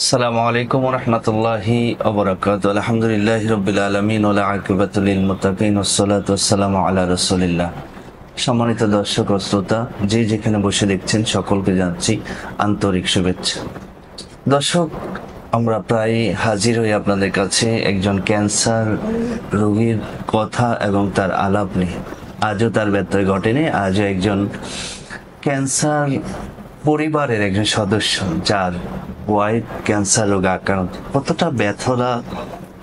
আসসালামু আলাইকুম ওয়া রাহমাতুল্লাহি ওয়া বারাকাতুহু। আলহামদুলিল্লাহি রাব্বিল আলামিন ওয়া আকিবাতু লিল মুত্তাকিন ওয়াসসালাতু ওয়াসসালামু আলা রাসূলিল্লাহ। সম্মানিত দর্শক ও শ্রোতা, যে যেখানে বসে দেখছেন সকলকে জানাচ্ছি আন্তরিক শুভেচ্ছা। দর্শক, আমরা প্রায় হাজির হই আপনাদের কাছে একজন ক্যান্সার রোগীর কথা এবং তার আলাপ নিয়ে। আজও তার ব্যত্যয় ঘটেনি। আজও একজন ক্যান্সার পরিবারের একজন সদস্য যার ওয়াইফ ক্যান্সার রোগে আক্রান্ত, কতটা ব্যথা,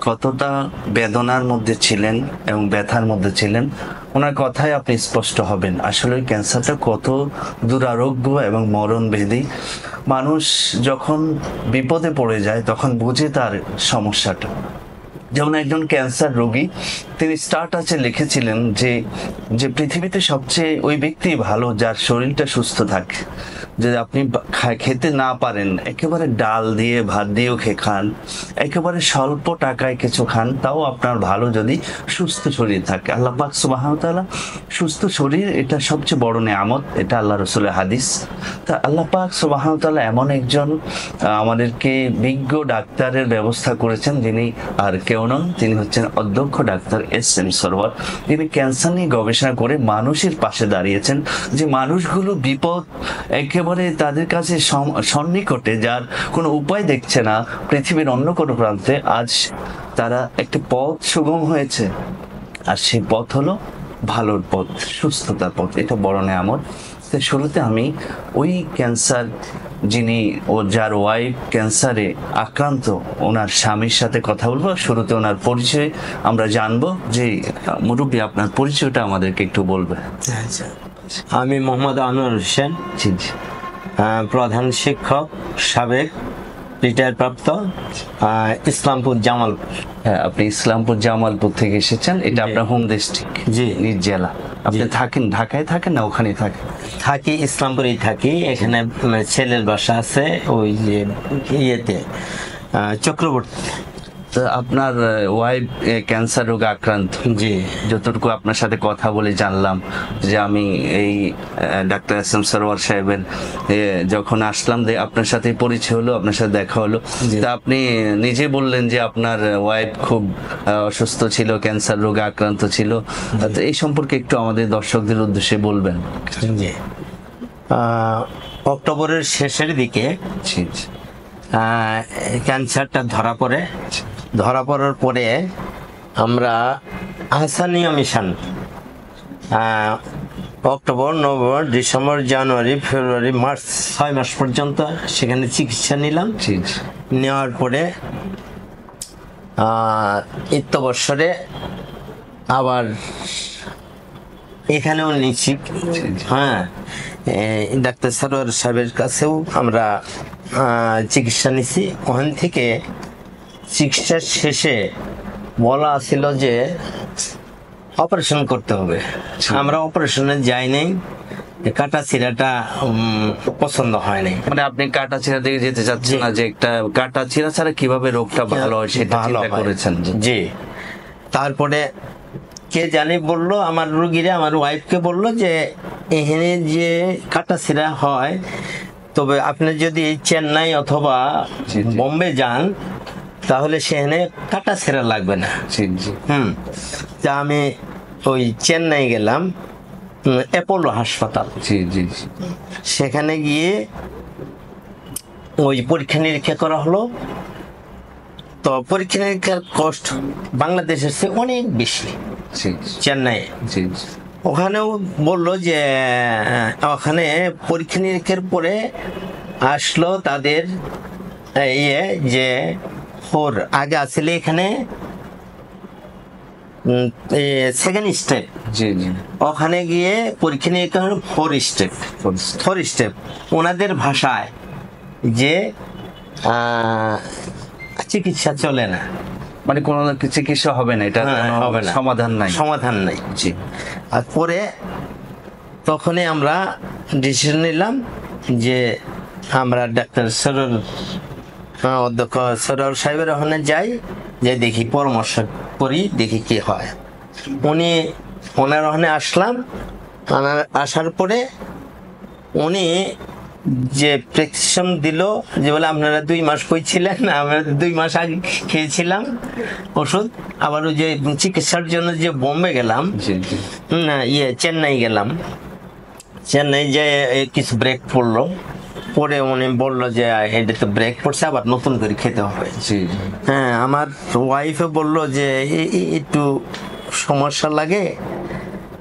কতটা বেদনার মধ্যে ছিলেন এবং ব্যথার মধ্যে ছিলেন, ওনার কথায় আপনি স্পষ্ট হবেন আসলে ক্যান্সারটা কত দুরারোগ্য এবং মরণভেদী। মানুষ যখন বিপদে পড়ে যায় তখন বুঝে তার সমস্যাটা। যেমন একজন ক্যান্সার রোগী, তিনি স্টার্টাসে লিখেছিলেন যে পৃথিবীতে সবচেয়ে ওই ব্যক্তি ভালো যার শরীরটা সুস্থ থাকে। যদি আপনি খেতে না পারেন, একেবারে ডাল দিয়ে ভাত দিয়েও খান, একেবারে স্বল্প টাকায় কিছু খান, তাও আপনার ভালো যদি সুস্থ শরীর থাকে। আল্লাহ পাক সুবহানাহু ওয়া তাআলা সুস্থ শরীর, এটা সবচেয়ে বড় নেয়ামত, এটা আল্লাহ রসুলের হাদিস। তা আল্লাহ পাক সুবহানাহু ওয়া তাআলা এমন একজন আমাদেরকে বিজ্ঞ ডাক্তারের ব্যবস্থা করেছেন, যিনি আর কেউ নন, তিনি হচ্ছেন অধ্যক্ষ ডাক্তার এস.এম. সরওয়ার। তিনি ক্যান্সার নিয়ে গবেষণা করে মানুষের পাশে দাঁড়িয়েছেন, যে মানুষগুলো বিপদ একেবারে তাদের কাছে সন্নিকটে, যার কোনো উপায় দেখছে না পৃথিবীর অন্য কোনো প্রান্তে, আজ তারা একটা পথ সুগম হয়েছে। আর সেই পথ হলো ভালোর পথ, সুস্থতার পথ। এটা বড় নেয়ামত। শুরুতে আমি ওই ক্যান্সার যিনি যার ওয়াইফ ক্যান্সারে আক্রান্ত, ওনার স্বামীর সাথে কথা বলবো। শুরুতে ওনার পরিচয় আমরা জানবো। যে মুরব্বী, আপনার পরিচয়টা আমাদেরকে একটু বলবে। আমি মোহাম্মদ আনোয়ার হোসেন, জি জি, প্রধান শিক্ষক, সাবেক রিটায়ার প্রাপ্ত, ইসলামপুর জামালপুর। হ্যাঁ, আপনি ইসলামপুর জামালপুর থেকে এসেছেন। এটা আপনার হোম ডিস্ট্রিক্ট? জি, নিজ জেলা। আপনি থাকেন ঢাকায়, থাকেন না ওখানেই থাকেন? থাকি ইসলামপুরেই থাকি। এখানে ছেলের বাসা আছে ওই যে ইয়েতে, চক্রবর্তী। তো আপনার ওয়াইফ ক্যান্সার রোগে আক্রান্ত। জি, যতটুকু আপনার সাথে কথা বলে জানলাম, যে আমি এই ডাক্তার এস.এম. সরওয়ার সাহেবের যখন আসলাম, আপনার সাথে পরিচয় হলো, আপনার সাথে দেখা হলো। তা আপনি নিজে বললেন যে আপনার ওয়াইফ খুব অসুস্থ ছিল, ক্যান্সার রোগে আক্রান্ত ছিল। তো এই সম্পর্কে একটু আমাদের দর্শকদের উদ্দেশ্যে বলবেন। জি, অক্টোবরের শেষের দিকে ক্যান্সারটা ধরা পড়ার পরে আমরা আহসানিয়া মিশন অক্টোবর, নভেম্বর, ডিসেম্বর, জানুয়ারি, ফেব্রুয়ারি, মার্চ 6 মাস পর্যন্ত সেখানে চিকিৎসা নিলাম। নেওয়ার পরে বছরে আবার এখানেও নিচ্ছি। হ্যাঁ, ডাক্তার সরওয়ার সাহেবের কাছেও আমরা চিকিৎসা নিছি। ওখান থেকে চিকিৎসার শেষে বলা ছিল যে অপারেশন করতে হবে। আমরা অপারেশনে যাই নাই, কাটা ছিঁড়াটা পছন্দ হয় নাই। মানে আপনি কাটা ছিঁড়া দিকে যেতে চাচ্ছেন না, যে একটা কাটা ছিঁড়া ছাড়া কিভাবে রোগটা ভালো হয় সেটা চিন্তা করেছেন? জি। তারপরে কে জানি বললো, আমার রোগীরা আমার ওয়াইফকে বললো যে এখানে যে কাটা ছিঁড়া হয়, তবে আপনি যদি চেন্নাই অথবা বোম্বে যান তাহলে সেখানে কাটা ছেঁড়া লাগবে না। তা আমি ওই চেন্নাই গেলাম, অ্যাপোলো হাসপাতাল। সেখানে গিয়ে ওই পরীক্ষা নিরীক্ষা করা হলো। তো পরীক্ষা নিরীক্ষার কষ্ট বাংলাদেশের চেয়ে অনেক বেশি চেন্নাই। ওখানেও বললো যে ওখানে পরীক্ষা নিরীক্ষার পরে আসলো তাদের যে আগে আসলে এখানে সেকেন্ড স্টেপ, ওখানে গিয়ে পরীক্ষা নিরীক্ষা 4 স্টেপ ওনাদের ভাষায়, যে চিকিৎসা চলে না, মানে কোনো চিকিৎসা হবে না, এটা হবে না, সমাধান নাই। জি। আর পরে তখনই আমরা ডিসিশন নিলাম যে আমরা ডাক্তার অধ্যক্ষ সরওয়ার সাহেবের ওখানে যাই, যে দেখি, পরামর্শ করি, দেখি কি হয়। ওনার ওখানে আসলাম। আসার পরে উনি যে প্রেসক্রিপশন দিল যে বলে আপনারা 2 মাস কই ছিলেন, আমরা 2 মাস আগে খেয়েছিলাম ওষুধ। আবার ওই যে চিকিৎসার জন্য যে বোম্বে গেলাম, জি জি না চেন্নাই গেলাম, চেন্নাই যে কিছু ব্রেক পড়লো, পরে উনি বললো যে এটা তো ব্রেক পড়ছে, আবার নতুন করে খেতে হবে। জি হ্যাঁ, আমার ওয়াইফে বললো যে একটু সমস্যা লাগে,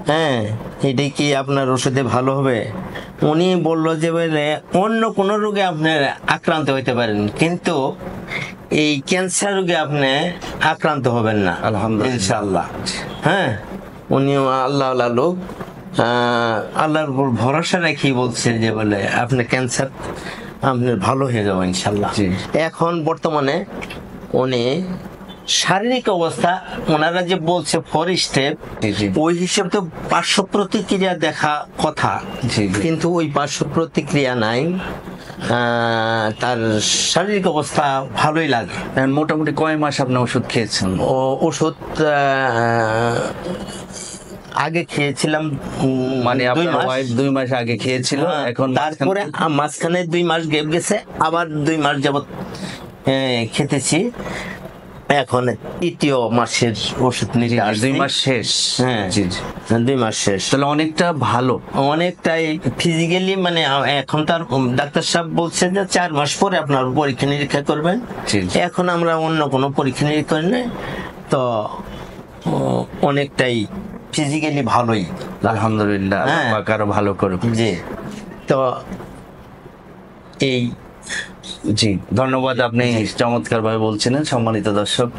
হ্যাঁ এটা কি আপনার ওষুধে ভালো হবে? উনি বললো যে বলে অন্য কোনো রোগে আপনি আক্রান্ত হইতে পারেন, কিন্তু এই ক্যান্সার রোগে আপনি আক্রান্ত হবেন না আলহামদুলিল্লাহ। ইনশাআল্লাহ। হ্যাঁ, উনিও আল্লাহ লোক, আল্লাহর উপর ভরসা রাখি বলছে যে বলে আপনি ক্যান্সার আপনার ভালো হয়ে যাবে ইনশাআল্লাহ। জি। এখন বর্তমানে উনি শারীরিক অবস্থা ওনারা যে বলছে 4 স্টেপ, জি, জি। ওই হিসেবে তো পার্শ্ব প্রতিক্রিয়া দেখা কথা, জি, জি। কিন্তু ওই পার্শ্ব প্রতিক্রিয়া নাই। তার শারীরিক অবস্থা ভালোই লাগে। এখন মোটামুটি কয় মাস আপনি ওষুধ খেয়েছেন? ওষুধ আগে খেয়েছিলাম, মানে 2 আপনার মাস। ওয়াইফ 2 মাস আগে খেয়েছিল, এখন তারপরে মাঝখানে 2 মাস গ্যাপ গেছে, আবার 2 মাস যাবত খেতেছি। এখন 3য় মাসের ওষুধ নিতে আসছি। 2 মাস শেষ। হ্যাঁ, জি জি। 2 মাস শেষ। তাহলে অনেকটা ভালো। অনেকটাই ফিজিক্যালি, মানে এখন তার ডাক্তার সাহেব বলছে যে 4 মাস পরে আপনার পরীক্ষা নিরীক্ষা করবেন। জি, জি। এখন আমরা অন্য কোনো পরীক্ষা নিরীক্ষা করি না, তো অনেকটাই ফিজিক্যালি ভালোই। আলহামদুলিল্লাহ, হ্যাঁ। আল্লাহ পাক আরো ভালো করুক। জি, তো এই জি, ধন্যবাদ। আপনি চমৎকার ভাবে বলছিলেন। সম্মানিত দর্শক,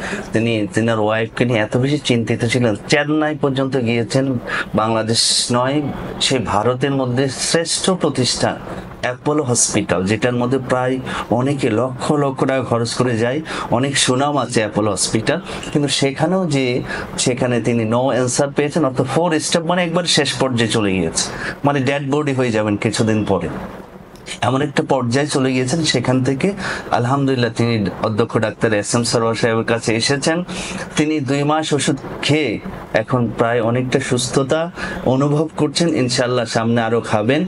তিনার ওয়াইফকে নিয়ে এত বেশি চিন্তিত ছিলেন, চেন্নাই পর্যন্ত গিয়েছেন। বাংলাদেশ নয়, সে ভারতের মধ্যে শ্রেষ্ঠ প্রতিষ্ঠান অ্যাপোলো হসপিটাল, যেটার মধ্যে প্রায় অনেকে লক্ষ লক্ষ টাকা খরচ করে যায়, অনেক সুনাম আছে অ্যাপোলো হসপিটাল। কিন্তু সেখানেও যে সেখানে তিনি নো অ্যান্সার পেয়েছেন, অর্থাৎ 4 স্টেপ, মানে একবার শেষ পর্যায়ে চলে গিয়েছে, মানে ডেড বডি হয়ে যাবেন কিছুদিন পরে, এমন একটা পর্যায়ে চলে গিয়েছেন। সেখান থেকে আলহামদুলিল্লাহ তিনি অধ্যক্ষ ডাক্তার এস.এম. সরোয়ার সাহেবের কাছে এসেছেন। তিনি 2 মাস ওষুধ খেয়ে এখন প্রায় অনেকটা সুস্থতা অনুভব করছেন। ইনশাআল্লাহ সামনে আরো খাবেন।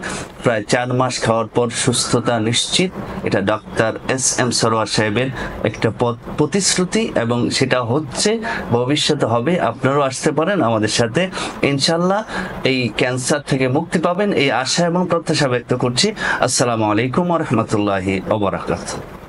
প্রায় 4 মাস খাওয়ার পর সুস্থতা নিশ্চিত। এটা ডাক্তার এস.এম. সরোয়ার সাহেবের একটা প্রতিশ্রুতি, এবং সেটা হচ্ছে, ভবিষ্যতে হবে। আপনারাও আসতে পারেন আমাদের সাথে, ইনশাআল্লাহ এই ক্যান্সার থেকে মুক্তি পাবেন, এই আশা এবং প্রত্যাশা ব্যক্ত করছি। আসসালামু আলাইকুম ওয়া রাহমাতুল্লাহি ওয়া বারাকাতুহু।